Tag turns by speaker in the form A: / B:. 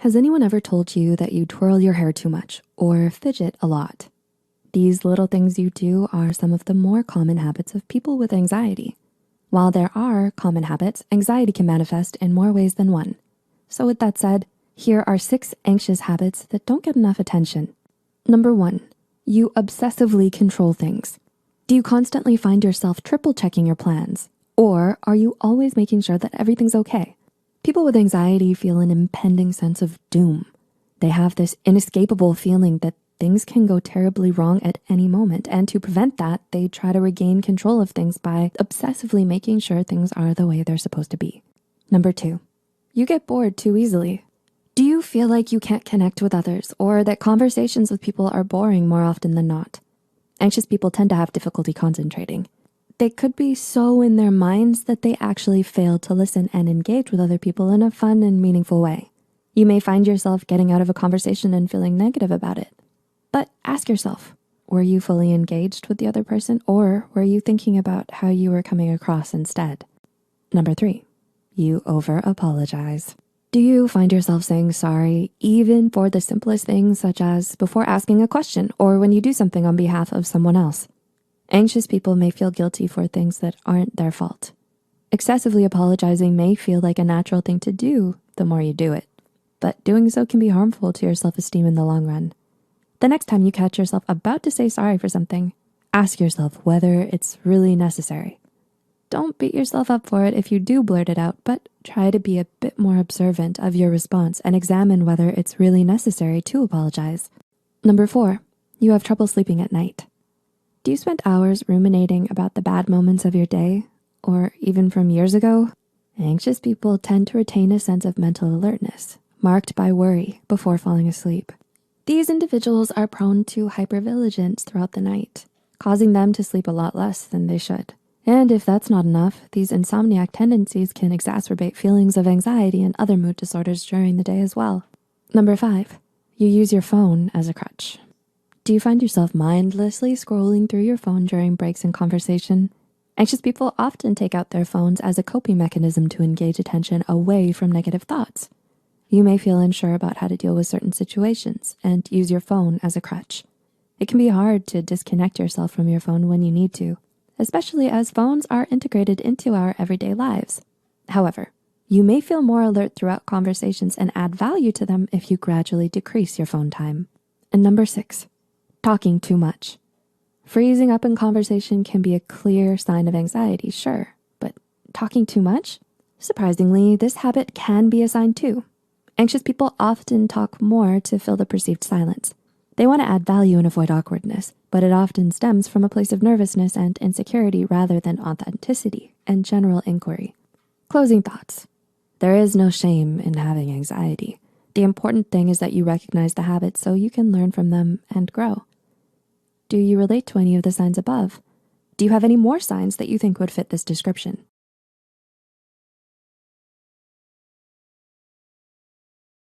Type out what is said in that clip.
A: Has anyone ever told you that you twirl your hair too much or fidget a lot? These little things you do are some of the more common habits of people with anxiety. While there are common habits, anxiety can manifest in more ways than one. So with that said, here are 6 anxious habits that don't get enough attention. Number 1, you obsessively control things. Do you constantly find yourself triple checking your plans? Or are you always making sure that everything's okay? People with anxiety feel an impending sense of doom. They have this inescapable feeling that things can go terribly wrong at any moment, and to prevent that, they try to regain control of things by obsessively making sure things are the way they're supposed to be. Number 2, you get bored too easily. Do you feel like you can't connect with others or that conversations with people are boring more often than not? Anxious people tend to have difficulty concentrating. They could be so in their minds that they actually fail to listen and engage with other people in a fun and meaningful way. You may find yourself getting out of a conversation and feeling negative about it. But ask yourself, were you fully engaged with the other person, or were you thinking about how you were coming across instead? Number 3, you over-apologize. Do you find yourself saying sorry even for the simplest things, such as before asking a question or when you do something on behalf of someone else? Anxious people may feel guilty for things that aren't their fault. Excessively apologizing may feel like a natural thing to do the more you do it, but doing so can be harmful to your self-esteem in the long run. The next time you catch yourself about to say sorry for something, ask yourself whether it's really necessary. Don't beat yourself up for it if you do blurt it out, but try to be a bit more observant of your response and examine whether it's really necessary to apologize. Number 4, you have trouble sleeping at night. Do you spend hours ruminating about the bad moments of your day, or even from years ago? Anxious people tend to retain a sense of mental alertness, marked by worry before falling asleep. These individuals are prone to hypervigilance throughout the night, causing them to sleep a lot less than they should. And if that's not enough, these insomniac tendencies can exacerbate feelings of anxiety and other mood disorders during the day as well. Number 5, you use your phone as a crutch. Do you find yourself mindlessly scrolling through your phone during breaks in conversation? Anxious people often take out their phones as a coping mechanism to engage attention away from negative thoughts. You may feel unsure about how to deal with certain situations and use your phone as a crutch. It can be hard to disconnect yourself from your phone when you need to, especially as phones are integrated into our everyday lives. However, you may feel more alert throughout conversations and add value to them if you gradually decrease your phone time. And number 6, talking too much. Freezing up in conversation can be a clear sign of anxiety, sure, but talking too much? Surprisingly, this habit can be a sign too. Anxious people often talk more to fill the perceived silence. They want to add value and avoid awkwardness, but it often stems from a place of nervousness and insecurity rather than authenticity and general inquiry. Closing thoughts. There is no shame in having anxiety. The important thing is that you recognize the habits so you can learn from them and grow. Do you relate to any of the signs above? Do you have any more signs that you think would fit this description?